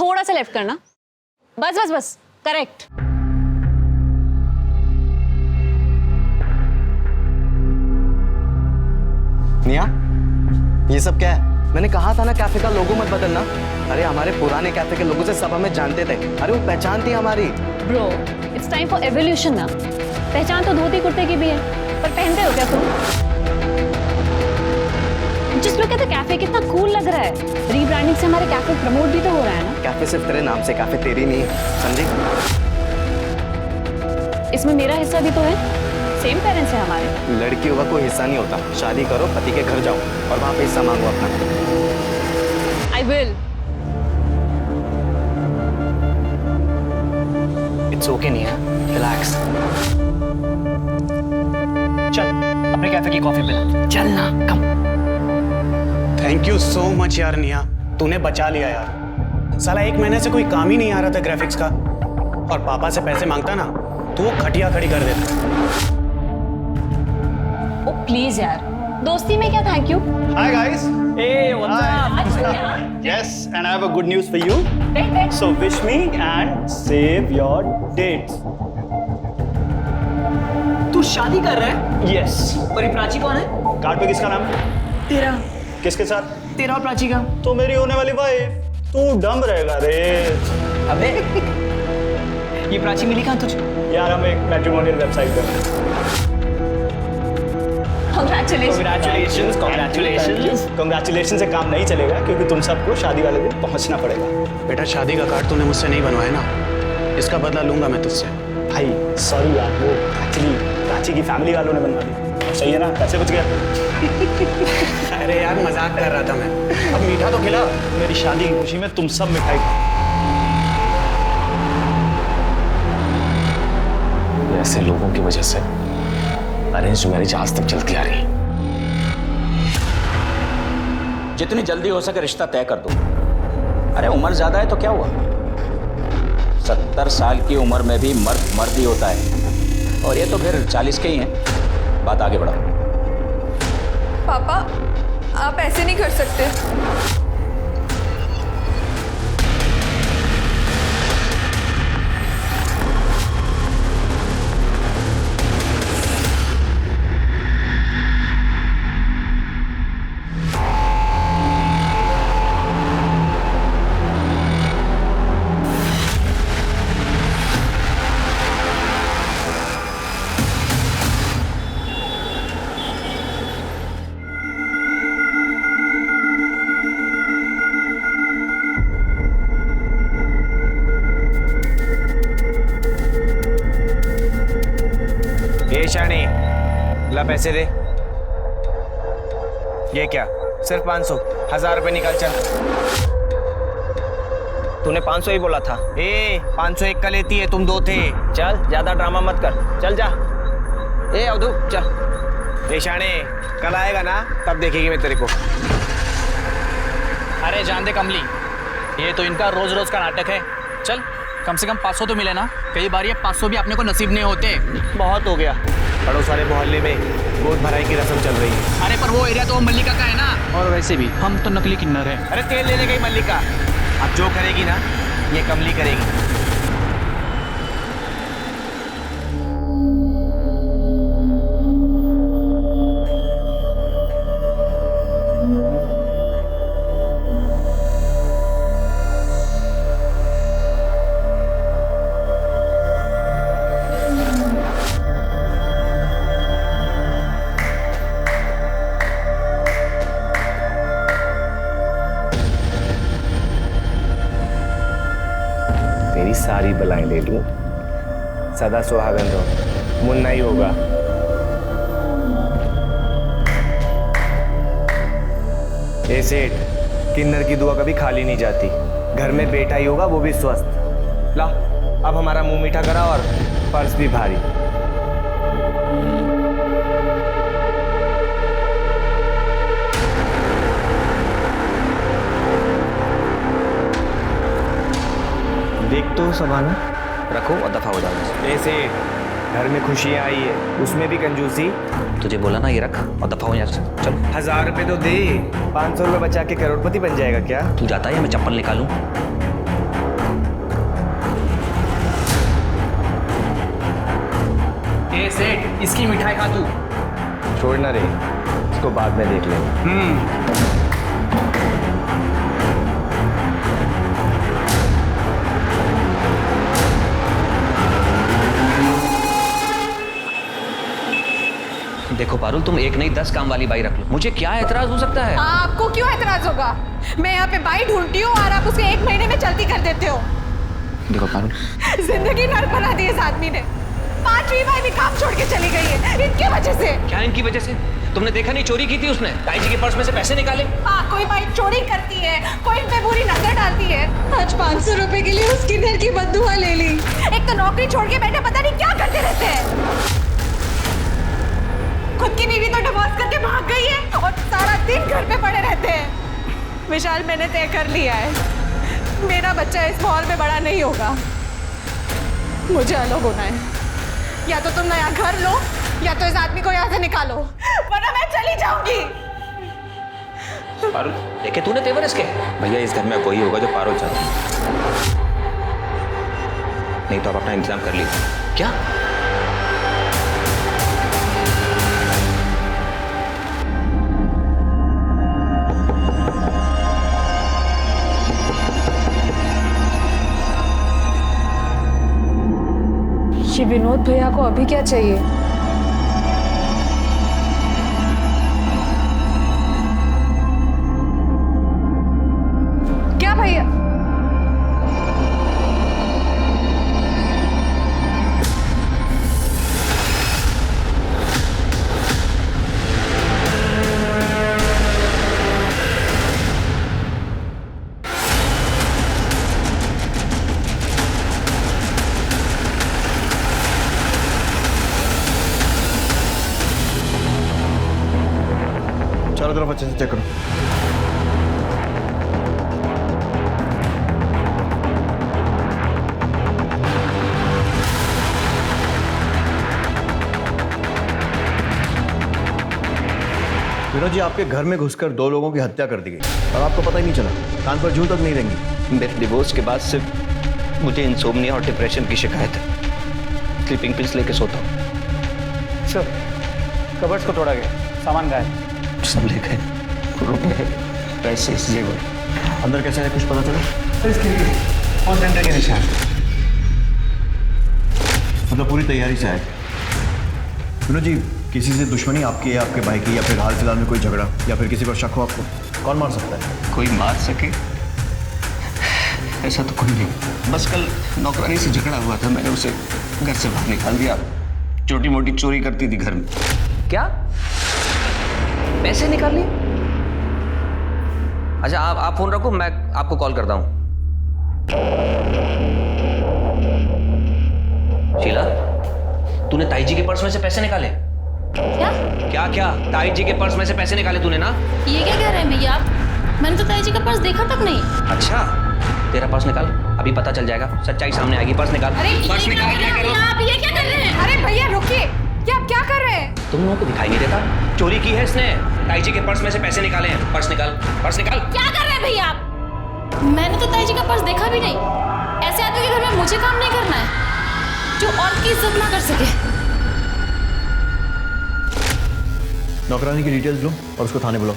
थोड़ा सा लेफ्ट करना, बस बस बस, करेक्ट। निया, ये सब क्या है? मैंने कहा था ना कैफे का लोगो मत बदलना। अरे हमारे पुराने कैफे के लोगों से सब हमें जानते थे। अरे वो पहचान थी हमारी। Bro, it's time for evolution ना। पहचान तो धोती कुर्ते की भी है, पर पहनते हो क्या तुम? जिस लोग कहते कैफे कितना कूल लग रहा है। रीब्रांडिंग से हमारे कैफे प्रमोट भी तो हो रहा है ना। कैफे सिर्फ तेरे नाम से, कैफे तेरी नहीं, समझी? इसमें मेरा हिस्सा भी तो है, सेम पेरेंट्स है हमारे। लड़कियों का कोई हिस्सा नहीं होता। शादी करो, पति के घर जाओ और वहां पे हिस्सा मांगो अपना। I will. इट्स ओके निया, रिलैक्स। चल अपने कैफे की कॉफी पिला। चल ना, कम। थैंक यू सो मच यार निया, तूने बचा लिया यार। साला 1 महीने से कोई काम ही नहीं आ रहा था ग्राफिक्स का, और पापा से पैसे मांगता ना तो वो खटिया खड़ी कर देता। ओ प्लीज यार, दोस्ती में क्या thank you. Hi guys. Hey, what's up? Yes, and I have a good news for you. So wish me and save your dates. तू शादी कर रहा है? Yes. और ये प्राची कौन है? कार्ड पे किसका नाम? तेरा। किसके साथ? तेरा और प्राची का। तो मेरी होने वाली वाइफ। तू डम रहेगा रे। अबे ये प्राची मिली कहाँ तुझे? यार हम एक मैट्रिमोनियल वेबसाइट पे हैं। Congratulations से काम नहीं चलेगा क्योंकि तुम सबको शादी वाले दिन पहुंचना पड़ेगा। बेटा शादी का कार्ड तूने मुझसे नहीं बनवाया ना, इसका बदला लूंगा मैं तुझसे। भाई सॉरी यार, वो एक्चुअली प्राची की फैमिली वालों ने बनवा दी। सही है ना, पैसे बच गए। अरे यार मजाक कर रहा था मैं। अब मीठा तो खिला। मेरी शादी की खुशी में तुम सब मिठाई खाओ। ऐसे लोगों की वजह से अरेंज मैरिज आज तक चलती आ रही है। जितनी जल्दी हो सके रिश्ता तय कर दो। अरे उम्र ज्यादा है तो क्या हुआ, 70 साल की उम्र में भी मर्द मर्द ही होता है, और ये तो फिर 40 के ही हैं। बात आगे बढ़ाओ। पापा, आप ऐसे नहीं कर सकते। शानी, ला पैसे दे। ये क्या, सिर्फ 500? 1000 रुपए निकाल चल। तूने 500 ही बोला था। 500 एक का लेती है, तुम 2 थे। चल ज्यादा ड्रामा मत कर, चल जा। अवधू चल। शानी, कल आएगा ना, तब देखेगी मैं तेरे को। अरे जान दे कमली, ये तो इनका रोज रोज का नाटक है। चल कम से कम 500 तो मिले ना। कई बार ये 500 भी अपने को नसीब नहीं होते। बहुत हो गया। पड़ोस वाले मोहल्ले में गोद भराई की रस्म चल रही है। अरे पर वो एरिया तो मल्लिका का है ना। और वैसे भी हम तो नकली किन्नर हैं। अरे तेल लेने गई मल्लिका, अब जो करेगी ना ये कमली करेगी। तेरी सारी बलाएं ले लूं, सदा सुहागन रहो, मुन्ना ही होगा। ए सेठ, किन्नर की दुआ कभी खाली नहीं जाती। घर में बेटा ही होगा, वो भी स्वस्थ। ला, अब हमारा मुंह मीठा करा और पर्स भी भारी। देख तो सवाना, रखो और दफा हो जाओ। ऐसे घर में खुशियां आई है, उसमें भी कंजूसी। तुझे बोला ना ये रख और दफा हो यहाँ से। चल 1000 रुपए तो दे, 500 रुपए बचा के करोड़पति बन जाएगा क्या? तू जाता है या मैं चप्पल निकालूं? इसकी मिठाई खा तू। छोड़ना रे, इसको बाद में देख लेंगे। देखो पारुल, तुम एक नहीं 10 काम वाली बाई रख लो, मुझे क्या एतराज हो सकता है? आपको क्यों एतराज होगा? मैं यहाँ पे बाई ढूंढती हूँ और आप उसे 1 महीने में चलती कर देते हो। देखो पारुल, जिंदगी नर्क बना दी इस आदमी ने। 5वीं बाई भी काम छोड़ के चली गई है इनकी वजह से। क्या इनकी वजह से? तुमने देखा नहीं, चोरी की थी उसने, ताई जी के पर्स में से पैसे निकाले। हाँ, कोई बाई चोरी करती है, कोई इन पे बुरी नजर डालती है। आज 500 रुपए के लिए उसकी घर की बद्दुआ ले ली। एक तो नौकरी छोड़ के बैठे पता नहीं क्या करते रहते हैं। खुद की बीवी तो डिवोर्स करके भाग गई है और सारा दिन घर पे पड़े रहते हैं। विशाल, मैंने तय कर लिया है, मेरा बच्चा इस माहौल में बड़ा नहीं होगा। मुझे अलग होना है। या तो तुम नया घर लो या तो इस आदमी को यहाँ से निकालो, वरना मैं चली जाऊंगी। पारुल, देखे तूने तेवर इसके? भैया इस घर में वही होगा जो पारुल चाहती है। नहीं तो आप अपना इंतजाम कर लीजिए। क्या? ये विनोद भैया को अभी क्या चाहिए? क्या भैया? चारों तरफ अच्छे से चेक करो। विनोद जी, आपके घर में घुसकर 2 लोगों की हत्या कर दी गई और आपको पता ही नहीं चला। कान पर जूं तक नहीं रहेंगी। मेरे डिवोर्स के बाद से मुझे इंसोम्निया और डिप्रेशन की शिकायत है। स्लीपिंग पिल्स लेके सोता हूँ। सर, कबर्ड्स को तोड़ा गया, सामान गायब। सब ले गए, रुपए, पैसे, जेवर। अंदर कैसे है, कुछ पता चला? फोन सेंटर के निशान। मतलब पूरी तैयारी से आए। विनोद जी, किसी से दुश्मनी आपकी या आपके भाई की, या फिर हाल फिलहाल में कोई झगड़ा, या फिर किसी पर शक हो आपको? कौन मार सकता है? कोई मार सके ऐसा तो कोई नहीं। बस कल नौकरानी से झगड़ा हुआ था, मैंने उसे घर से बाहर निकाल दिया। छोटी मोटी चोरी करती थी घर में। क्या? पैसे निकाल लिए? अच्छा, आप फोन रखो, मैं आपको कॉल करता हूं। शीला, तूने ताई जी के पर्स में से पैसे निकाले? क्या? क्या ताई जी के पर्स में से पैसे निकाले तूने ना? ये क्या कह रहे हैं भैया आप? मैंने तो ताई जी का पर्स देखा तक नहीं। अच्छा, तेरा पर्स निकाल, अभी पता चल जाएगा, सच्चाई सामने आएगी। पर्स निकाल। पर्स निकाल। आप ये क्या कर रहे हैं? अरे भैया रुकिए, ये आप क्या कर रहे हैं? तुम लोगों को दिखाई नहीं देता? चोरी की है इसने, ताई जी के पर्स में से पैसे निकाले हैं। पर्स निकाल, पर्स निकाल। क्या कर रहे हैं भैया आप? मैंने तो ताई जी का पर्स देखा भी नहीं। ऐसे आदमी के घर में मुझे काम नहीं करना है जो और की इज्जत ना कर सके। नौकरानी की डिटेल्स लो और उसको थाने बुलाओ।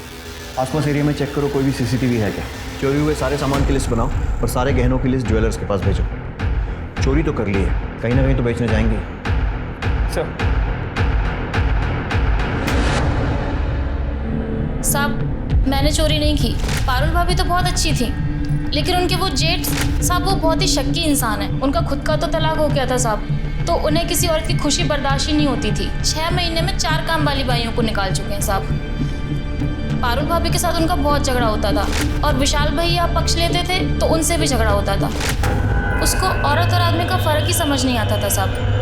आसपास एरिया में चेक करो, कोई भी सीसीटीवी है क्या। चोरी हुए सारे सामान की लिस्ट बनाओ और सारे गहनों की लिस्ट ज्वेलर्स के पास भेजो। चोरी तो कर ली है, कहीं ना कहीं तो बेचने जाएंगे। सर, साहब, मैंने चोरी नहीं की। पारुल भाभी तो बहुत अच्छी थी, लेकिन उनके वो जेठ साहब, वो बहुत ही शक्की इंसान है। उनका खुद का तो तलाक हो गया था साहब, तो उन्हें किसी औरत की खुशी बर्दाश्त ही नहीं होती थी। 6 महीने में 4 काम वाली बाइयों को निकाल चुके हैं साहब। पारुल भाभी के साथ उनका बहुत झगड़ा होता था और विशाल भैया पक्ष लेते थे तो उनसे भी झगड़ा होता था। उसको औरत और आदमी का फर्क ही समझ नहीं आता था साहब।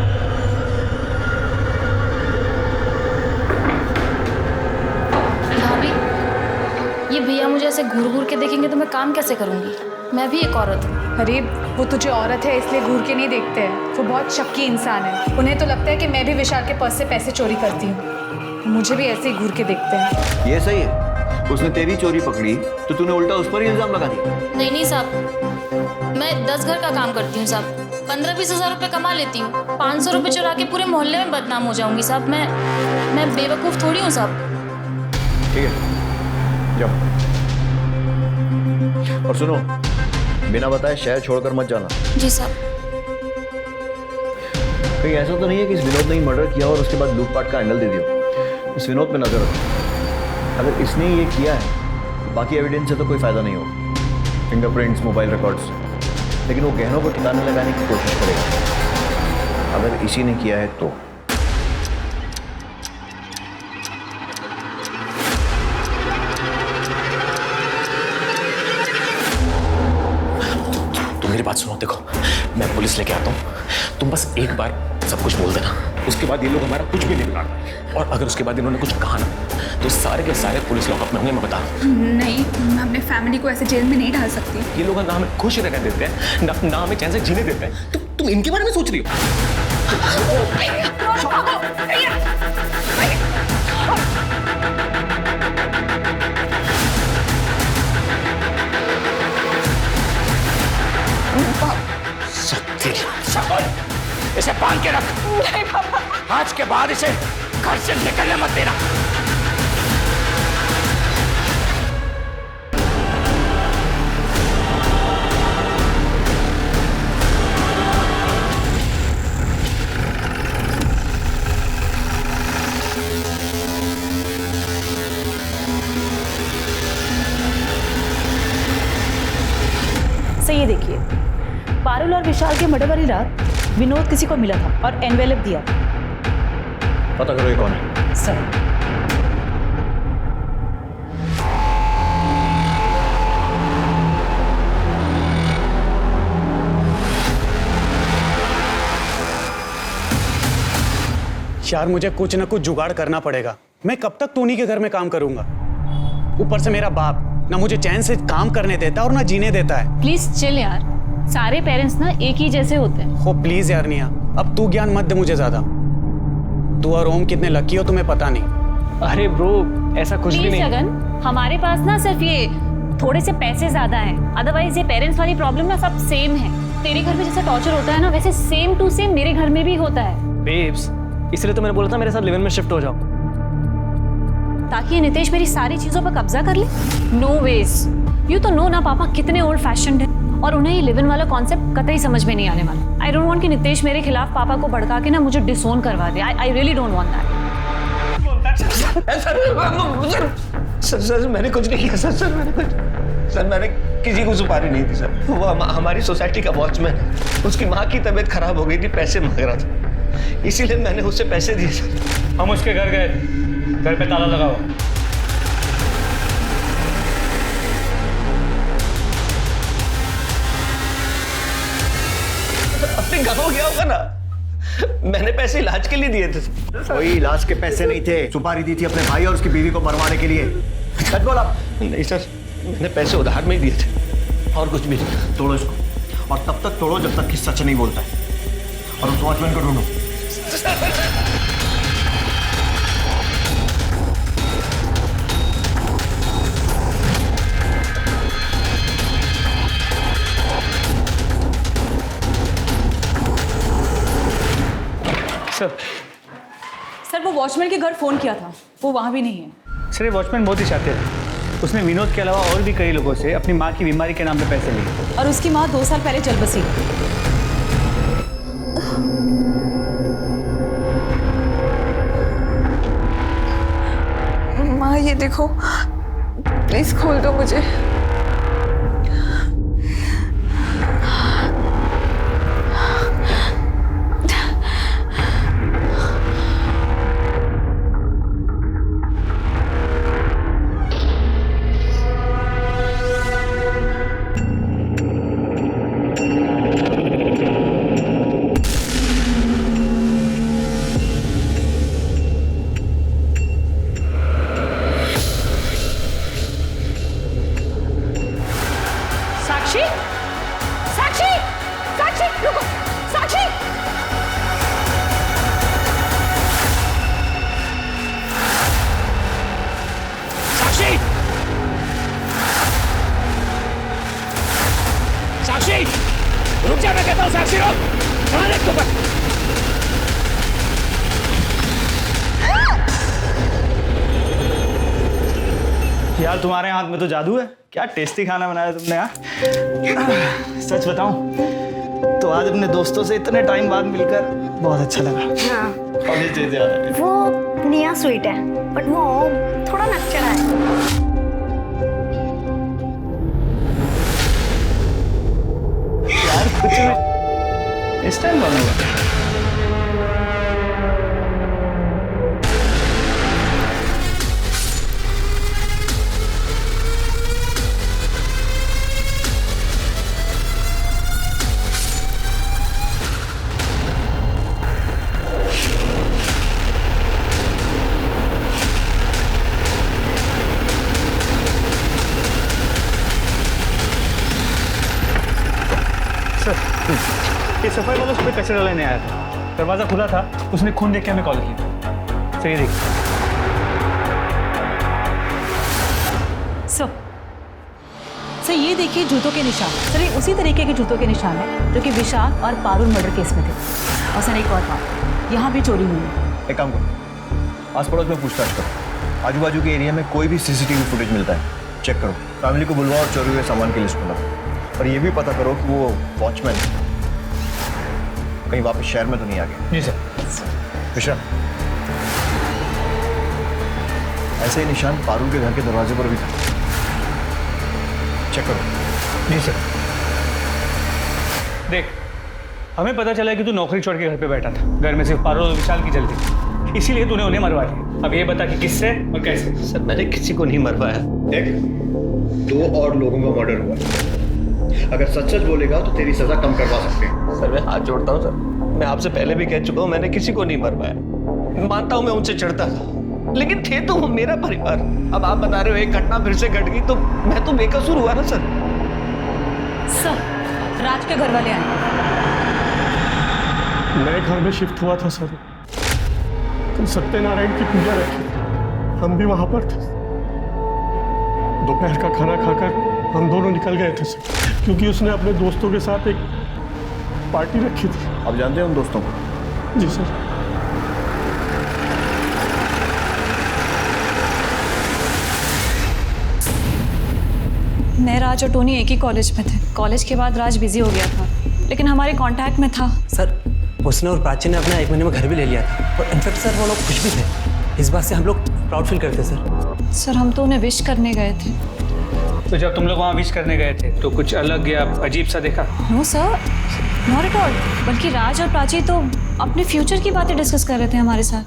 ये भैया मुझे ऐसे घूर घूर के देखेंगे तो मैं काम कैसे करूँगी? मैं भी एक औरत हूँ। अरे वो तुझे औरत है इसलिए घूर के नहीं देखते हैं, वो बहुत शक्की इंसान है। उन्हें तो लगता है कि मैं भी विशाल के पर्स से पैसे चोरी करती हूँ, मुझे भी ऐसे ही घूर के देखते हैं। ये सही है, उसने तेरी चोरी पकड़ी तो तूने उल्टा उस पर ही इल्जाम लगा दिया। नहीं साहब, मैं 10 घर का काम करती हूँ साहब, 15-20 हज़ार रुपये कमा लेती हूँ, 500 रुपये चुरा के पूरे मोहल्ले में बदनाम हो जाऊंगी साहब। मैं बेवकूफ़ थोड़ी हूँ साहब। ठीक है, जाओ। और सुनो, बिना बताए शहर छोड़कर मत जाना। जी साहब। कहीं ऐसा तो नहीं है कि इस विनोद ने ही मर्डर किया और उसके बाद लूटपाट का एंगल दे दिया? इस विनोद पे नजर रखो। अगर इसने ये किया है, बाकी एविडेंस से तो कोई फायदा नहीं होगा, फिंगरप्रिंट्स, मोबाइल रिकॉर्ड्स, लेकिन वो गहनों को ठिकाने लगाने की कोशिश करेगा। अगर इसी ने किया है तो मेरी बात सुनो, देखो मैं पुलिस लेके आता हूँ, तुम बस एक बार सब कुछ बोल देना, उसके बाद ये लोग हमारा कुछ भी नहीं बिगाड़, और अगर उसके बाद इन्होंने कुछ कहा ना तो सारे के सारे पुलिस लॉकअप में होंगे, मैं बता रहा हूँ। नहीं, मैं अपने फैमिली को ऐसे जेल में नहीं डाल सकती। ये लोग ना हमें खुश रहने देते हैं, ना हमें चैन से जीने देते हैं। तुम इनके बारे में सोच रही हो? इसे बांध के रख। नहीं पापा। आज के बाद इसे घर से निकलने मत देना। सही है, देखिए पारुल और विशाल के मर्डर वाली रात विनोद किसी को मिला था और एनवेलप दिया। पता करो ये कौन है। सर, यार मुझे कुछ ना कुछ जुगाड़ करना पड़ेगा। मैं कब तक टोनी के घर में काम करूंगा? ऊपर से मेरा बाप ना मुझे चैन से काम करने देता और ना जीने देता है। प्लीज चिल यार, सारे पेरेंट्स ना एक ही जैसे होते हैं। हो प्लीज यार निया, अब तू ज्ञान मत दे मुझे ज्यादा। तू और ओम कितने लकी हो तुम्हें पता नहीं। अरे ब्रो, ऐसा कुछ भी नहीं। जगन, हमारे पास ना सिर्फ ये थोड़े से पैसे ज्यादा हैं, अदरवाइज ये पेरेंट्स वाली प्रॉब्लम ना सब सेम है। तेरे घर में जैसा टॉर्चर होता है ना, वैसे सेम टू सेम मेरे घर में भी होता है। बेब्स, इसलिए तो मैंने बोला था मेरे साथ लिव इन में शिफ्ट हो जाओ, ताकि ये नितेश मेरी सारी चीजों पर कब्जा कर ले। No ways. यू तो नो ना पापा कितने ओल्ड फैशन्ड है, और उन्हें ये लिव इन वाला कॉन्सेप्ट कतई समझ में नहीं आने वाला। आई डोंट वांट कि नितेश मेरे खिलाफ पापा को भड़का के ना मुझे डिसोन करवा दे। I really don't want that. Sir मैंने कुछ नहीं किया सर, मैंने किसी को सुपारी नहीं दी सर। वो हमारी सोसाइटी का वॉचमैन है, उसकी माँ की तबीयत खराब हो गई थी, पैसे मांग रहा था, इसीलिए मैंने उससे पैसे दिए सर। हम उसके घर गए, घर पे ताला लगाओ। अपने घर हो गया होगा ना, मैंने पैसे इलाज के लिए दिए थे। कोई इलाज के पैसे नहीं थे, सुपारी दी थी अपने भाई और उसकी बीवी को मरवाने के लिए। सच बोला? नहीं सर, मैंने पैसे उधार में ही दिए थे, और कुछ भी नहीं। तोड़ो इसको, और तब तक तोड़ो जब तक कि सच नहीं बोलता है, और उस वॉचमैन को ढूंढो। सर वो वॉचमैन के घर फोन किया था, वो वहाँ भी नहीं है। सर ये वॉचमैन बहुत ही शातिर है, उसने विनोद के अलावा और भी कई लोगों से अपनी माँ की बीमारी के नाम पे पैसे लिए, और उसकी माँ 2 साल पहले चल बसी। माँ ये देखो, प्लीज खोल दो मुझे। रुक जा, मैं कहता हूँ साक्षी रुक। कहाँ देख तू बस। यार तुम्हारे हाथ में तो जादू है, क्या टेस्टी खाना बनाया तुमने यार। सच बताऊं तो आज अपने दोस्तों से इतने टाइम बाद मिलकर बहुत अच्छा लगा। हाँ। और ये चीजें याद है। वो निया स्वीट है बट वो थोड़ा नकचड़ा है। यार कुछ नहीं, इस टाइम बंद हुआ। ये सफाई वाला उस पर कचरा लेने आया था, दरवाजा खुला था, उसने खून देख के हमें कॉल किया। सही देखिए। सर ये देखिए जूतों के निशान। सर ये उसी तरीके के जूतों के निशान है जो कि विशाल और पारुल मर्डर केस में थे। और सर एक और बात, यहाँ भी चोरी हुई है। एक काम करो, आस पड़ोस में पूछताछ करो, आजू बाजू के एरिया में कोई भी सीसीटीवी फुटेज मिलता है चेक करो, फैमिली को बुलवाओ और चोरी हुए सामान की लिस्ट बनाओ। और ये भी पता करो कि वो वॉचमैन कहीं वापस शहर में तो नहीं आ गया। जी सर। विशाल, ऐसे ही निशान पारुल के घर के दरवाजे पर भी था, चेक करो। जी सर। देख, हमें पता चला कि तू नौकरी छोड़ के घर पे बैठा था, घर में सिर्फ पारुल और विशाल की चलती थी, इसीलिए तूने उन्हें मरवा दिया। अब ये बता कि किससे और कैसे। सर मैंने किसी को नहीं मरवाया। देख, 2 और लोगों का मर्डर हुआ, अगर सच सच बोलेगा तो तेरी सजा कम करवा सकते हैं। सर मैं हाथ जोड़ता हूँ सर, मैं आपसे पहले भी कह चुका हूँ, मैंने किसी को नहीं मरवाया। मानता हूँ मैं उनसे चढ़ता था, लेकिन थे तो वो मेरा परिवार। अब आप बता रहे हो एक घटना फिर से घट गई तो मैं तो बेकसूर हुआ ना सर। सर राज के घर वाले आए। नए घर में शिफ्ट हुआ था सर, तो सत्यनारायण की पूजा रखी, हम भी वहां पर थे। दोपहर का खाना खाकर हम दोनों निकल गए थे सर, क्योंकि उसने अपने दोस्तों के साथ एक पार्टी रखी थी। आप जानते हैं उन दोस्तों को? जी सर। मैं, राज और टोनी एक ही कॉलेज में थे। कॉलेज के बाद राज बिजी हो गया था, लेकिन हमारे कांटेक्ट में था। सर उसने और प्राची ने अपना 1 महीने में घर भी ले लिया था, और इनफैक्ट सर वो लोग खुश भी थे। इस बात से हम लोग प्राउड फील करते सर। सर हम तो उन्हें विश करने गए थे। तो जब तुम लोग वहाँ विश करने गए थे तो कुछ अलग या अजीब सा देखा? No sir, not at all. बल्कि राज और प्राची तो अपने फ्यूचर की बातें डिस्कस कर रहे थे हमारे साथ।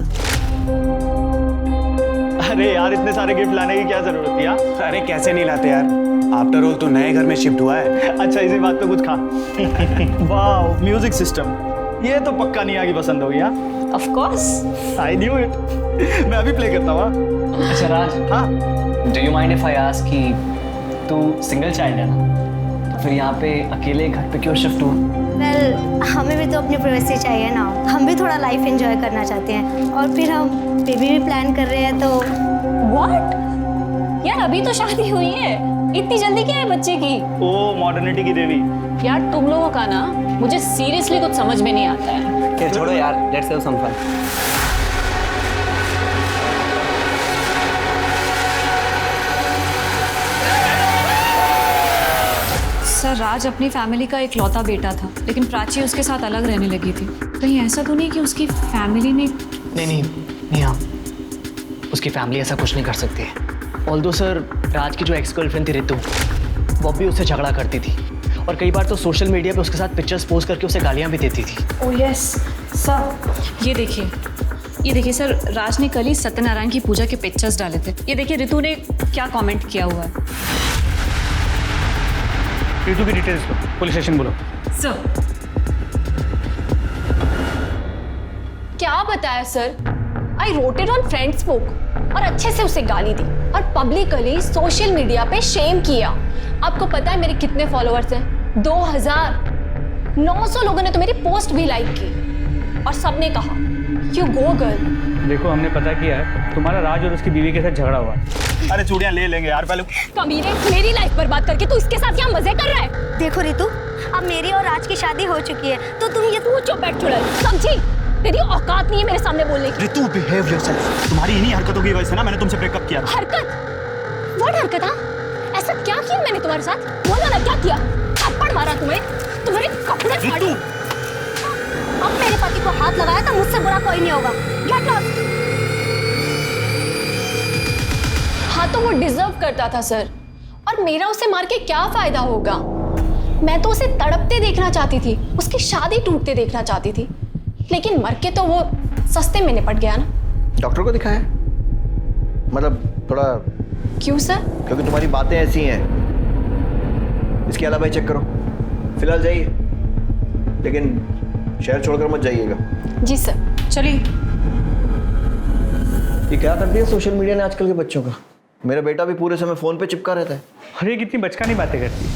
अरे यार, इतने सारे गिफ्ट लाने की क्या जरूरत थी यार? अरे कैसे नहीं लाते यार, आफ्टर ऑल तो नए घर में शिफ्ट हुआ है। अच्छा, इसी बात पे कुछ खा। वाह, म्यूजिक सिस्टम, ये तो पक्का निया की पसंद होगी। हाँ of course, I knew it. मैं अभी प्ले करता हूँ। अच्छा राज, हाँ, do you mind if I ask कि तू सिंगल चाइल्ड है ना, तो फिर यहाँ पे अकेले घर पे क्यों शिफ्ट हुआ? वेल, हमें भी तो अपनी प्राइवेसी चाहिए ना, हम भी थोड़ा लाइफ एंजॉय करना चाहते हैं, और फिर हम बेबी भी प्लान कर रहे हैं। तो व्हाट यार, अभी तो शादी हुई है, इतनी जल्दी क्या है बच्चे की? ओ मॉडर्निटी की देवी। यार तुम लोगों का ना मुझे सीरियसली कुछ समझ में नहीं आता है। छोड़ो यार, let's have some fun. Sir Raj अपनी फैमिली का इकलौता बेटा था, लेकिन प्राची उसके साथ अलग रहने लगी थी। कहीं ऐसा तो नहीं कि उसकी फैमिली ने? नहीं हाँ, उसकी फैमिली ऐसा कुछ नहीं कर सकती है। ऑल्दो सर, राज की जो एक्स गर्लफ्रेंड थी रितु, वो भी उससे झगड़ा करती थी, और कई बार तो सोशल मीडिया पे उसके साथ पिक्चर्स पोस्ट करके उसे गालियाँ भी देती थी। ओह यस सर, ये देखिए सर, राज ने कल ही सत्यनारायण की पूजा के पिक्चर्स डाले थे। ये देखिए रितु ने क्या कमेंट किया हुआ है। रितु की डिटेल्स दो, पुलिस स्टेशन बोलो। सर क्या बताया sir? I wrote it on Friendsbook और अच्छे से उसे गाली दी और पब्लिकली सोशल मीडिया पे शेम किया। आपको पता है मेरे कितने फॉलोअर्स हैं? 2000। 900 लोगों ने तो मेरी पोस्ट भी लाइक की और सबने कहा यू गो गर्ल। देखो, हमने पता किया है तुम्हारा राज और उसकी बीवी के साथ झगड़ा हुआ। अरे चूड़ियां ले लेंगे यार पहले। कमीने, मेरी लाइफ बर्बाद करके तू इसके साथ यहाँ मजे कर रहा है। देखो रितु, अब मेरी और राज की शादी हो चुकी है, तो तुम ये तू चुप बैठ चुड़ैल, समझी? तेरी औकात नहीं है मेरे सामने बोलने की। ऋतु बिहेव योरसेल्फ। तुम्हारी इन्हीं हरकतों की वजह से ना मैंने तुमसे ब्रेकअप किया। हरकत? व्हाट हरकत? हाँ, ऐसा क्या किया मैंने तुम्हारे साथ? बोलो ना, क्या किया? थप्पड़ मारा तुम्हें? तुम्हारे कपड़े फाड़े? अब मेरे पति को हाथ लगाया तो मुझसे बुरा कोई नहीं होगा। Get lost. हाँ तो वो डिजर्व करता था सर, और मेरा उसे मार के क्या फायदा होगा? मैं तो उसे तड़पते देखना चाहती थी, उसकी शादी टूटते देखना चाहती थी, लेकिन मर के तो वो सस्ते में निपट गया ना। डॉक्टर को दिखाया? मतलब थोड़ा। क्यों सर? क्योंकि तुम्हारी बातें ऐसी हैं। इसके अलावा चेक करो। फिलहाल जाइए, लेकिन शहर छोड़कर मत जाइएगा। जी सर। चलिए। ये क्या कर दिया सोशल मीडिया ने आजकल के बच्चों का। मेरा बेटा भी पूरे समय फोन पे चिपका रहता है। और ये कितनी बचकानी बातें करती है।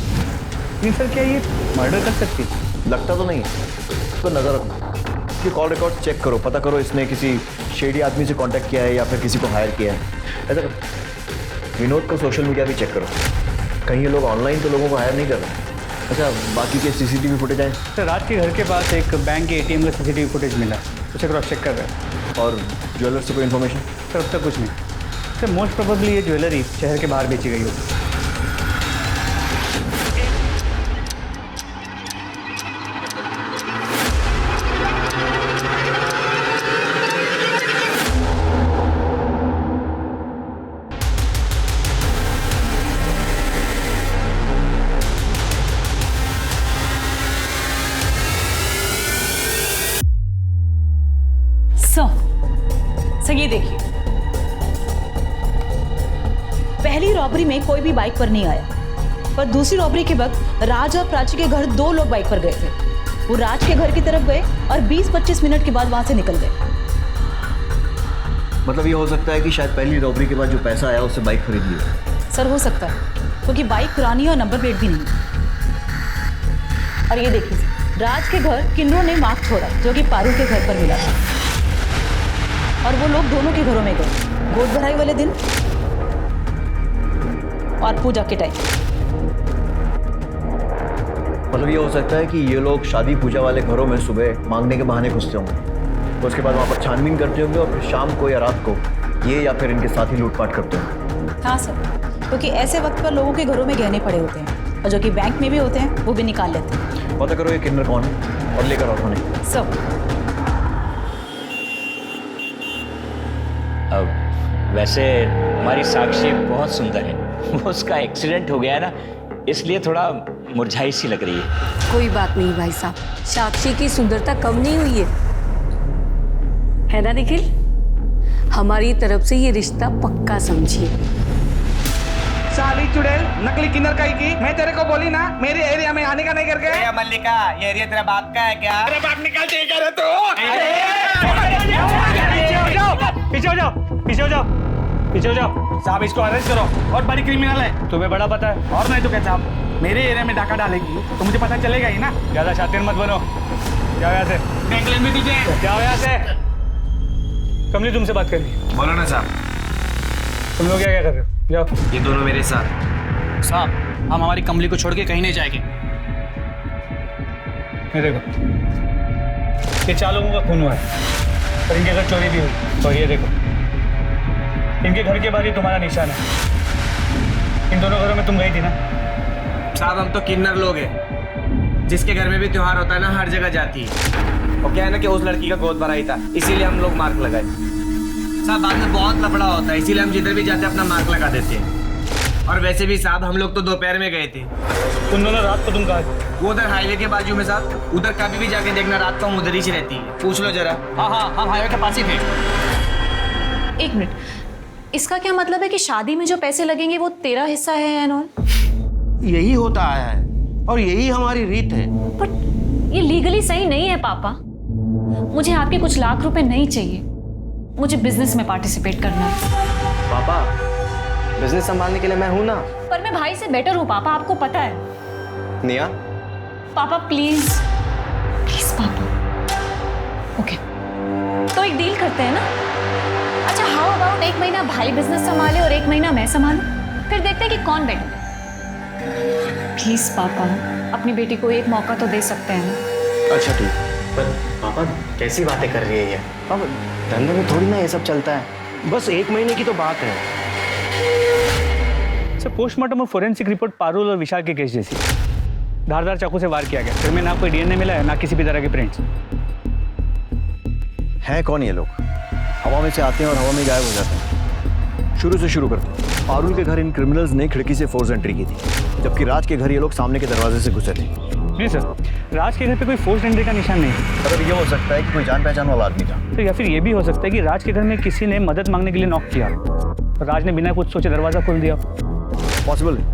लेकिन सर क्या ये मर्डर कर सकती है? लगता तो नहीं है। तो नजर रखो, ये कॉल रिकॉर्ड चेक करो, पता करो इसने किसी शेडी आदमी से कांटेक्ट किया है या फिर किसी को हायर किया है। ऐसा करो, विनोद को सोशल मीडिया भी चेक करो, कहीं ये लोग ऑनलाइन तो लोगों को हायर नहीं कर रहे। अच्छा, बाकी के सीसीटीवी फुटेज आए? सर राज के घर के पास एक बैंक के एटीएम का सीसीटीवी फुटेज मिला, उसे क्रॉस चेक कर रहे हैं। और ज्वेलर से कोई इन्फॉर्मेशन? सर अब तक कुछ नहीं। सर मोस्ट प्रोबेबली ये ज्वेलरी शहर के बाहर बेची गई होगी। सर ये देखिए, पहली रॉबरी में कोई भी बाइक पर नहीं आया, पर दूसरी रॉबरी के वक्त राज और प्राची के घर 2 लोग बाइक पर गए थे। वो राज के घर की तरफ गए और 20-25 मिनट के बाद वहां से निकल गए। मतलब ये हो सकता है कि शायद पहली रॉबरी के बाद जो पैसा आया उससे बाइक खरीद ली। सर हो सकता है, क्योंकि बाइक पुरानी है और नंबर प्लेट भी नहीं। और ये देखिए, राज के घर किन्नरों ने मार्क छोड़ा जो कि पारुल के घर पर मिला था, और वो लोग दोनों के घरों में गए गोद भराई वाले दिन और पूजा के टाइम। मतलब ये हो सकता है कि ये लोग शादी पूजा वाले घरों में सुबह मांगने के बहाने घुसते होंगे, तो उसके बाद वहाँ पर छानबीन करते होंगे और फिर शाम को या रात को ये या फिर इनके साथी लूटपाट करते होंगे। हाँ सर, क्योंकि ऐसे वक्त पर लोगों के घरों में गहने पड़े होते हैं, और जो कि बैंक में भी होते हैं वो भी निकाल लेते हैं। पता करो ये किन्नर कौन है और लेकर आओ थाने। सब वैसे हमारी साक्षी बहुत सुंदर है, वो उसका एक्सीडेंट हो गया है ना, इसलिए थोड़ा मुरझाई सी लग रही है। कोई बात नहीं भाई साहब, साक्षी की सुंदरता कम नहीं हुई है ना निखिल? हमारी तरफ से ये रिश्ता पक्का समझिए। साली चुड़ैल, नकली किन्नर काई की? मैं तेरे को बोली ना मेरे एरिया में आने का नहीं करके। मल्लिका, ये एरिया तेरा बाप का है क्या? तेरा बाप निकालते ही करे तो। पीछे हो जाओ, पीछे हो जाओ, पीछे हो जाओ। साहब इसको अरेस्ट करो, बहुत बड़ी क्रिमिनल है, तुम्हें बड़ा पता है। और नहीं तो क्या साहब, मेरे एरिया में डाका डालेगी तो मुझे पता चलेगा ही ना। ज्यादा शातिर मत बनो। क्या यहाँ से? इंग्लैंड में तुझे क्या यहाँ से? कमली तुमसे बात करनी। बोलो ना साहब। तुम लोग क्या कर रहे हो? जाओ। ये दोनों मेरे साथ। साहब हम हमारी कमली को छोड़ के कहीं नहीं जाएंगे। ये देखो, ये 4 लोगों का खून हुआ है और इनके घर चोरी भी हुई। और ये देखो, इनके घर के बाहर ही तुम्हारा निशान है। इन दोनों घरों में तुम गई थी ना? साहब हम तो किन्नर लोग हैं, जिसके घर में भी त्योहार होता है ना हर जगह जाती है। और क्या है ना कि उस लड़की का गोद भराई था, इसीलिए हम लोग मार्क लगाए। साहब बाद में बहुत लफड़ा होता है, इसीलिए हम जिधर भी जाते हैं अपना मार्क लगा देते हैं। और वैसे भी साहब हम लोग तो दोपहर में गए थे। उन दोनों रात को तुम कहाँ थे? वो उधर हाईवे के बाजू में साहब, उधर कभी भी जाके देखना, रात को हम उधर ही रहती है, पूछ लो जरा। हाँ हाँ हम हाईवे के पास ही थे। 1 मिनट, इसका क्या मतलब है कि शादी में जो पैसे लगेंगे वो तेरा हिस्सा है एंड ऑल? यही होता है और यही हमारी रीत है। बट ये लीगली सही नहीं है पापा। मुझे आपके कुछ लाख रुपए नहीं चाहिए, मुझे बिजनेस में पार्टिसिपेट करना है। पापा बिजनेस संभालने के लिए मैं हूं ना। पर मैं भाई से बेटर हूँ पापा, आपको पता है। निया पापा प्लीज प्लीज पापा। ओके तो एक डील करते हैं ना? अच्छा हाउ अबाउट 1 महीना भाई बिजनेस संभाले और 1 महीना मैं संभालूं, फिर देखते हैं कि कौन बेटर है। प्लीज पापा। अपनी बेटी को एक मौका तो दे सकते हैं ना। अच्छा ठीक, पर पापा कैसी बातें कर रही है ये? पापा धंधे में थोड़ी ना ये सब चलता है, बस 1 महीने की तो बात है। सर पोस्टमार्टम और फोरेंसिक रिपोर्ट पारुल और विशाल के केस जैसी, धारदार चाकू से वार किया गया, फिर में ना कोई डीएनए मिला है ना किसी भी तरह के प्रिंट्स। हैं कौन ये लोग? हवा में से आते हैं और हवा में गायब हो जाते हैं। शुरू से शुरू करते हैं। पारुल के घर इन क्रिमिनल्स ने खिड़की से फोर्स एंट्री की थी, जबकि राज के घर ये लोग सामने के दरवाजे से घुसे थे। नहीं सर, राज के घर पे कोई फोर्स एंट्री का निशान नहीं है। मतलब ये हो सकता है कि कोई जान पहचान वाला आदमी था। तो या फिर ये भी हो सकता है कि राज के घर में किसी ने मदद मांगने के लिए नॉक किया, राज ने बिना कुछ सोचे दरवाजा खोल दिया। पॉसिबल है,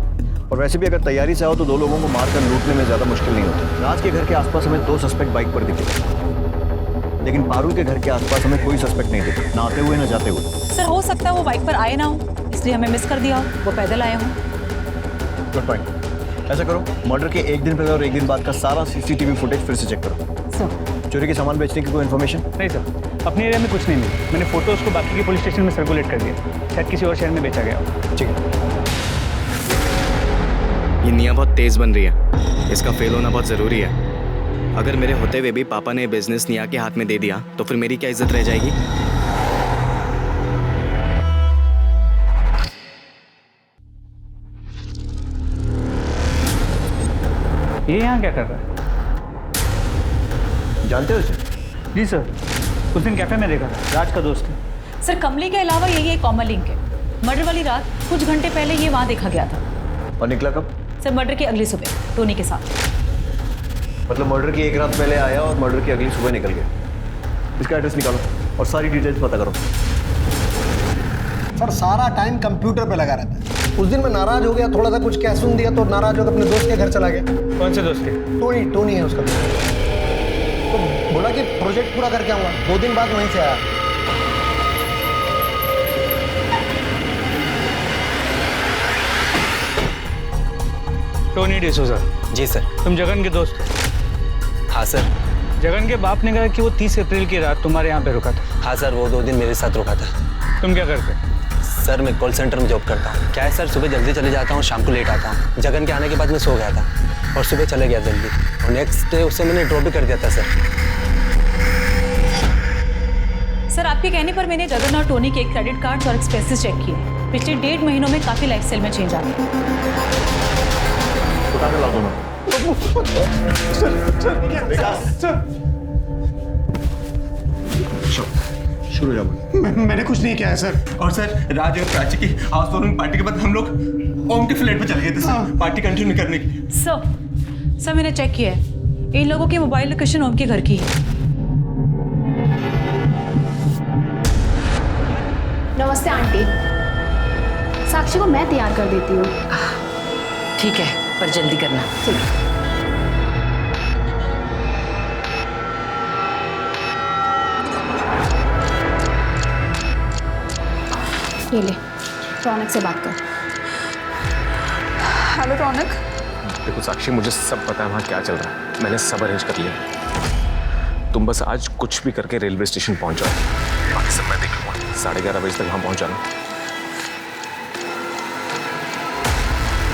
और वैसे भी अगर तैयारी से आओ तो 2 लोगों को मारकर लूटने में ज़्यादा मुश्किल नहीं होती। राज के घर के आसपास हमें 2 सस्पेक्ट बाइक पर दिखे, लेकिन पारुल के घर के आसपास हमें कोई सस्पेक्ट नहीं दिखे, ना आते हुए ना जाते हुए। सर हो सकता है वो बाइक पर आए ना हो, इसलिए हमें मिस कर दिया हो, वो पैदल आए हों। Good point. ऐसा करो, मर्डर के 1 दिन पहले और 1 दिन बाद का सारा सीसीटीवी फुटेज फिर से चेक करो। सर चोरी के सामान बेचने की कोई इन्फॉर्मेशन? नहीं सर, अपने एरिया में कुछ नहीं मिला। मैंने फोटोज को बाकी के पुलिस स्टेशन में सर्कुलेट कर दिया, शायद किसी और शहर में बेचा गया हो। ठीक है। ये निया बहुत तेज़ बन रही है, इसका फेल होना बहुत ज़रूरी है। अगर मेरे होते हुए भी पापा ने बिजनेस निया के हाथ में दे दिया तो फिर मेरी क्या इज्जत रह जाएगी? ये यहाँ क्या कर रहा है? जानते हो इसे? जी सर, उस दिन कैफे में देखा था, राज का दोस्त है। सर कमली के अलावा यही एक कॉमन लिंक है। मर्डर वाली रात कुछ घंटे पहले ये वहाँ देखा गया था। और निकला कब? सर मर्डर की अगली सुबह टोनी के साथ। मतलब मर्डर की 1 रात पहले आया और मर्डर की अगली सुबह निकल गया। इसका एड्रेस निकालो और सारी डिटेल्स पता करो। सर सारा टाइम कंप्यूटर पे लगा रहता है। उस दिन मैं नाराज हो गया, थोड़ा सा कुछ कैश सुन दिया तो नाराज होकर अपने दोस्त के घर चला गया। कौन से दोस्त के? टोनी है उसका। तो बोला कि प्रोजेक्ट पूरा करके आऊँगा, 2 दिन बाद वहीं से आया। टोनी डिसोजा। जी सर। तुम जगन के दोस्त? हाँ सर। जगन के बाप ने कहा कि वो 30 अप्रैल की रात तुम्हारे यहाँ पे रुका था। हाँ सर, वो 2 दिन मेरे साथ रुका था। तुम क्या करते? सर मैं कॉल सेंटर में जॉब करता हूँ। क्या है सर, सुबह जल्दी चले जाता हूँ, शाम को लेट आता हूँ। जगन के आने के बाद मैं सो गया था और सुबह चले गया जल्दी, और नेक्स्ट डे उसे मैंने ड्रॉप भी कर दिया था सर। सर आपके कहने पर मैंने जगन और टोनी के क्रेडिट कार्ड्स और एक्सपेंसेस चेक किए। पिछले 1.5 महीनों में काफ़ी लाइफस्टाइल में चेंज आ गया। उठा के ला दो ना। शुरू जाओ। मैंने कुछ नहीं किया है सर। और सर राज और प्राची की हाउस वार्मिंग पार्टी के बाद हम लोग ओम के फ्लैट पे चले गए थे सर, पार्टी कंटिन्यू करने की। सर मैंने चेक किया है, इन लोगों की मोबाइल लोकेशन ओम के घर की है। नमस्ते आंटी, साक्षी को मैं तैयार कर देती हूँ। ठीक है, पर जल्दी करना। ये ले, रौनक से बात कर। हेलो रौनक। देखो साक्षी, मुझे सब पता है वहाँ क्या चल रहा है। मैंने सब अरेंज कर लिया। तुम बस आज कुछ भी करके रेलवे स्टेशन पहुँच जाओ, बाकी सब मैं देख लूँगा। 11:30 बजे तक वहाँ पहुँच जाना।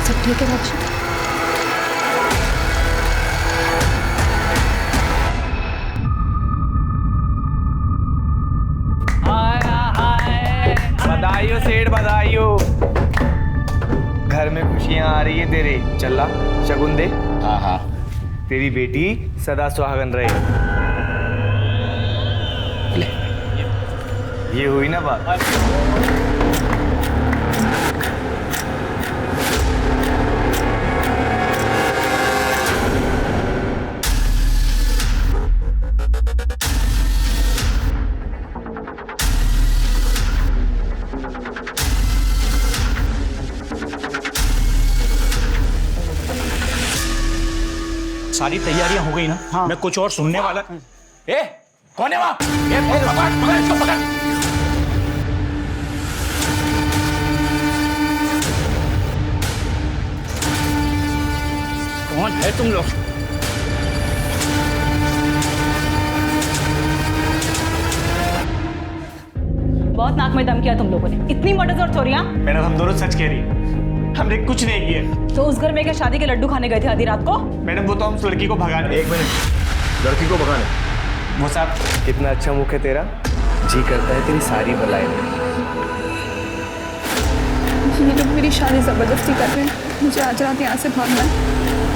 सब ठीक है साक्षी? बधाइयो सेठ, बधाइयो। घर में खुशियां आ रही है तेरे। चला शगुन दे। हाँ हाँ, तेरी बेटी सदा सुहागन रहे। ले, ये हुई ना बात। सारी तैयारियां हो गई ना? हाँ। मैं कुछ और सुनने वाला। ए, कौन है वहाँ? पकड़ इसको, पकड़। कौन है तुम लोग? बहुत नाक में दम किया तुम लोगों ने। इतनी मर्डर्स और चोरियां। मैडम हम दोनों सच कह रही हैं। हमने कुछ नहीं किया। तो उस घर में क्या शादी के लड्डू खाने गए थे आधी रात को? मैडम वो तो हम उस लड़की को भगाने। एक मिनट, लड़की को भगाने? वो साहब कितना अच्छा मुख है तेरा, जी करता है तेरी सारी भलाई में। ये लोग मेरी शादी जबरदस्ती कर रहे हैं, मुझे आज रात यहाँ से भागना है,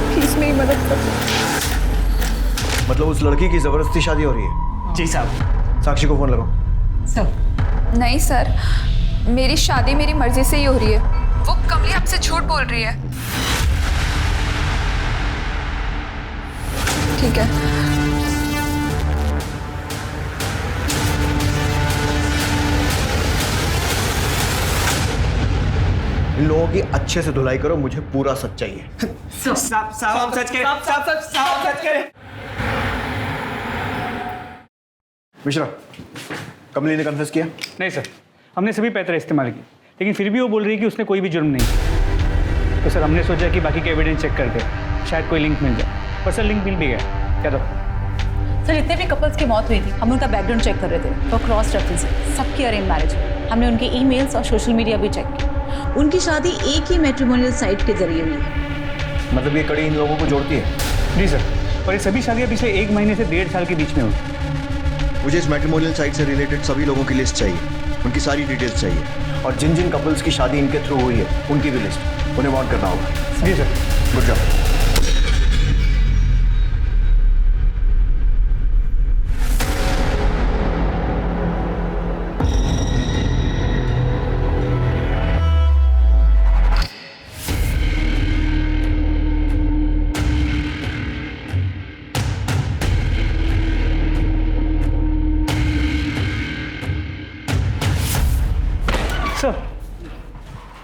प्लीज मेरी मदद करो। मतलब उस लड़की की जबरदस्ती शादी हो रही है? जी साहब। साक्षी को फोन लगाओ। सर नहीं सर, मेरी शादी मेरी मर्जी से ही हो रही है, वो कमली आपसे झूठ बोल रही है। ठीक है। इन लोगों की अच्छे से धुलाई करो, मुझे पूरा सच चाहिए। साहब सच करें, साहब सच करें। मिश्रा, कमली ने कन्फेस किया? नहीं सर, हमने सभी पैतरे इस्तेमाल किए, लेकिन फिर भी वो बोल रही है कि उसने कोई भी जुर्म नहीं किया। तो सर हमने सोचा कि बाकी के एविडेंस चेक करके शायद कोई लिंक मिल जाए, पर सर लिंक मिल भी गया। क्या तो सर जितने भी कपल्स की मौत हुई थी हम उनका बैकग्राउंड चेक कर रहे थे, तो क्रॉस रेफरेंस सबकी अरेंज मैरिज है। हमने उनके ईमेल्स और सोशल मीडिया भी चेक किया, उनकी शादी एक ही मैट्रिमोनियल साइट के जरिए हुई है। मतलब ये कड़ी इन लोगों को जोड़ती है? जी सर, और ये सभी शादियाँ पिछले 1 महीने से 1.5 साल के बीच में हुई। मुझे इस मैट्रिमोनियल साइट से रिलेटेड सभी लोगों की लिस्ट चाहिए, उनकी सारी डिटेल्स चाहिए, और जिन जिन कपल्स की शादी इनके थ्रू हुई है उनकी भी लिस्ट उन्हें वार्न करना होगा। जी sir. Good job.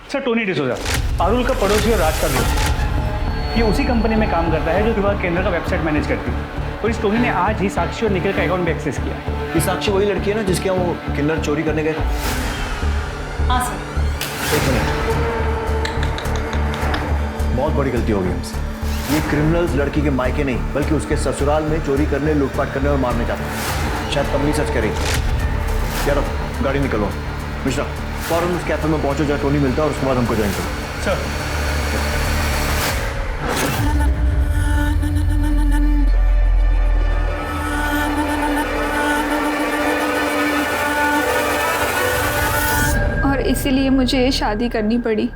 Sir Tony D'Souza, Parul का पड़ोसी और राज का दोस्त। ये उसी कंपनी में काम करता है जो विवाह केंद्र का वेबसाइट मैनेज करती है। और इस टोनी ने आज ही साक्षी और निखिल का अकाउंट भी एक्सेस किया। ये साक्षी वही लड़की है ना जिसके यहाँ वो किन्नर चोरी करने गए? हाँ सर। एक मिनट, बहुत बड़ी गलती हो गई हमसे। ये क्रिमिनल्स लड़की के मायके नहीं बल्कि उसके ससुराल में चोरी करने, लूटपाट करने और मारने जाते हैं। शायद कमली सच करेगी। यार अब गाड़ी निकलो। मिश्रा, फौरन उस कैफे में पहुंचो जहाँ टोनी मिलता है, और उसके बाद हमको ज्वाइन करो। सर। और इसीलिए मुझे ये शादी करनी पड़ी।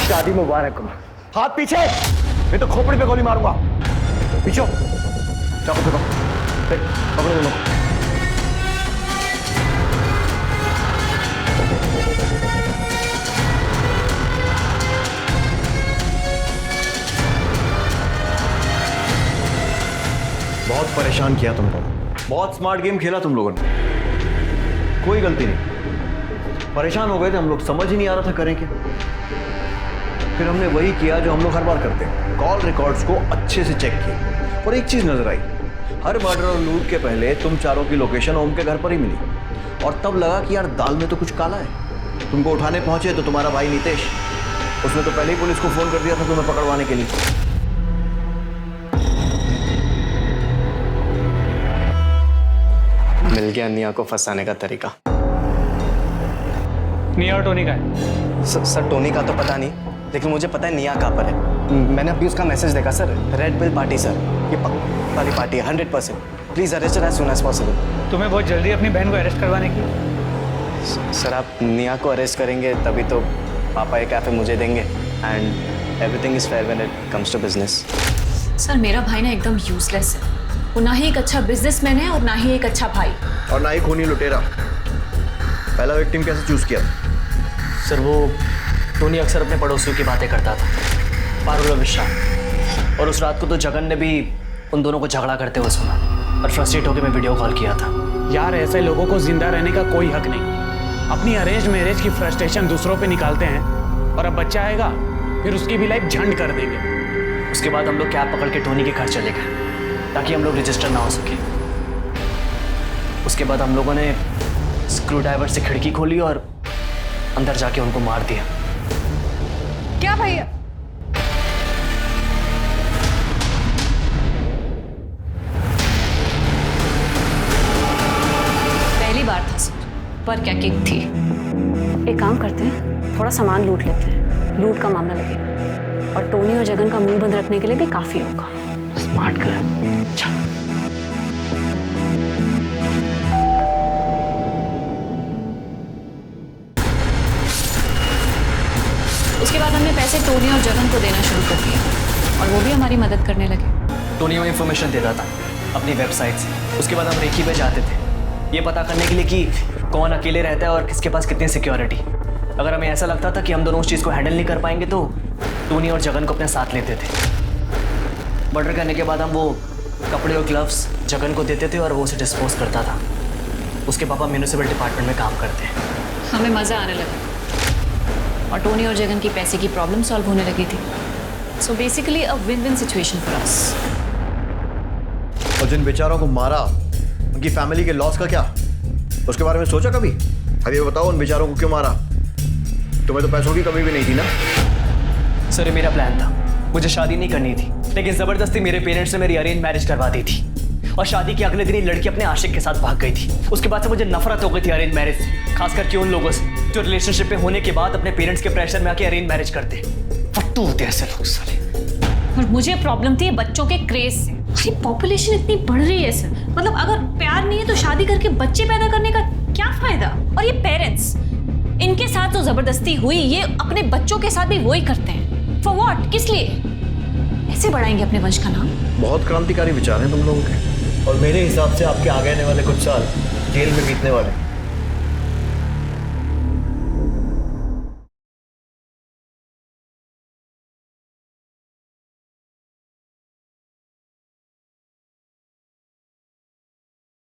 शादी मुबारक हो। हाथ पीछे, मैं तो खोपड़ी पे गोली मारूंगा। पीछे चाकू फेंको, पकड़ो दोनों। बहुत परेशान किया तुम लोगों, बहुत स्मार्ट गेम खेला तुम लोगों ने, कोई गलती नहीं। परेशान हो गए थे हम लोग, समझ ही नहीं आ रहा था करें क्या। फिर हमने वही किया जो हम लोग हर बार करते हैं, कॉल रिकॉर्ड्स को अच्छे से चेक किया। और एक चीज नजर आई, हर मर्डर और लूट के पहले तुम चारों की लोकेशन ओम के घर पर ही मिली। और तब लगा कि यार दाल में तो कुछ काला है। तुमको उठाने पहुंचे तो तुम्हारा भाई नितेश, उसने तो पहले ही पुलिस को फोन कर दिया था तुम्हें पकड़वाने के लिए। मिल गया निया को फंसाने का तरीका। निया और टोनी का है? सर टोनी का तो पता नहीं, लेकिन मुझे पता है निया कहाँ पर है। मैंने अभी उसका मैसेज देखा sir, red bill party sir, ये पक्का वाली पार्टी है 100%। Please arrest as soon as possible. तुम्हें बहुत जल्दी अपनी बहन को अरेस्ट करवाने की? सर आप निया को अरेस्ट करेंगे तभी तो पापा ये कैफे मुझे देंगे, and everything is fair when it comes to business. Sir मेरा भाई ना एकदम यूजलेस है, वो ना ही एक अच्छा बिजनेसमैन है और ना ही एक अच्छा भाई, और ना ही खूनी लुटेरा। पहला विक्टिम कैसे चूज किया? सर वो टोनी अक्सर अपने पड़ोसियों की बातें करता था, पारुल और विशाल। और उस रात को तो जगन ने भी उन दोनों को झगड़ा करते हुए सुना, और फ्रस्ट्रेट होकर मैं वीडियो कॉल किया था। यार ऐसे लोगों को जिंदा रहने का कोई हक नहीं। अपनी अरेंज मैरिज की फ्रस्ट्रेशन दूसरों पे निकालते हैं, और अब बच्चा आएगा फिर उसकी भी लाइफ झंड कर देंगे। उसके बाद हम लोग कैब पकड़ के टोनी के घर चले गए। ताकि हम लोग रजिस्टर ना हो सके। उसके बाद हम लोगों ने स्क्रू ड्राइवर से खिड़की खोली और अंदर जाके उनको मार दिया। क्या भैया? पहली बार था सर, पर क्या किक थी। एक काम करते हैं, थोड़ा सामान लूट लेते हैं, लूट का मामला लगेगा और टोनी और जगन का मुंह बंद रखने के लिए भी काफी होगा। Smart girl. चल। उसके बाद हमने पैसे टोनी और जगन को देना शुरू कर दिया और वो भी हमारी मदद करने लगे। टोनी हमें इंफॉर्मेशन देता था अपनी वेबसाइट से। उसके बाद हम रेकी पे जाते थे ये पता करने के लिए कि कौन अकेले रहता है और किसके पास कितनी सिक्योरिटी। अगर हमें ऐसा लगता था कि हम दोनों उस चीज़ को हैंडल नहीं कर पाएंगे तो टोनी और जगन को अपने साथ लेते थे। मर्डर करने के बाद हम वो कपड़े और ग्लव्स जगन को देते थे और वो उसे डिस्पोज करता था। उसके पापा म्यूनिसिपल डिपार्टमेंट में काम करते हैं। हमें मज़ा आने लगा और टोनी और जगन की पैसे की प्रॉब्लम सॉल्व होने लगी थी। So basically a win win situation for us. और जिन बेचारों को मारा उनकी फैमिली के लॉस का क्या, उसके बारे में सोचा कभी? अभी ये बताओ उन बेचारों को क्यों मारा? तुम्हें तो पैसों की कमी भी नहीं थी ना? सर ये मेरा प्लान था, मुझे शादी नहीं करनी थी, लेकिन जबरदस्ती मेरे पेरेंट्स ने मेरी अरेंज मैरिज करवा दी थी और शादी के अगले दिन ही लड़की अपने आशिक के साथ भाग गई थी। उसके बाद से मुझे नफरत हो गई थी अरेंज मैरिज से, खास करके उन लोगों से जो रिलेशनशिप में होने के बाद अपने पेरेंट्स के प्रेशर में आके अरेंज मैरिज करते। फट्टू होते ऐसे लोग साले। और मुझे प्रॉब्लम थी बच्चों के क्रेज से। अरे पॉपुलेशन इतनी बढ़ रही है सर, मतलब अगर प्यार नहीं है तो शादी करके बच्चे पैदा करने का क्या फायदा? और ये पेरेंट्स, इनके साथ तो जबरदस्ती हुई, ये अपने बच्चों के साथ भी वही करते हैं। For what? किस लिए? ऐसे बढ़ाएंगे अपने वंश का नाम? बहुत क्रांतिकारी विचार हैं तुम लोगों के और मेरे हिसाब से आपके आगे आने वाले कुछ साल जेल में बीतने वाले।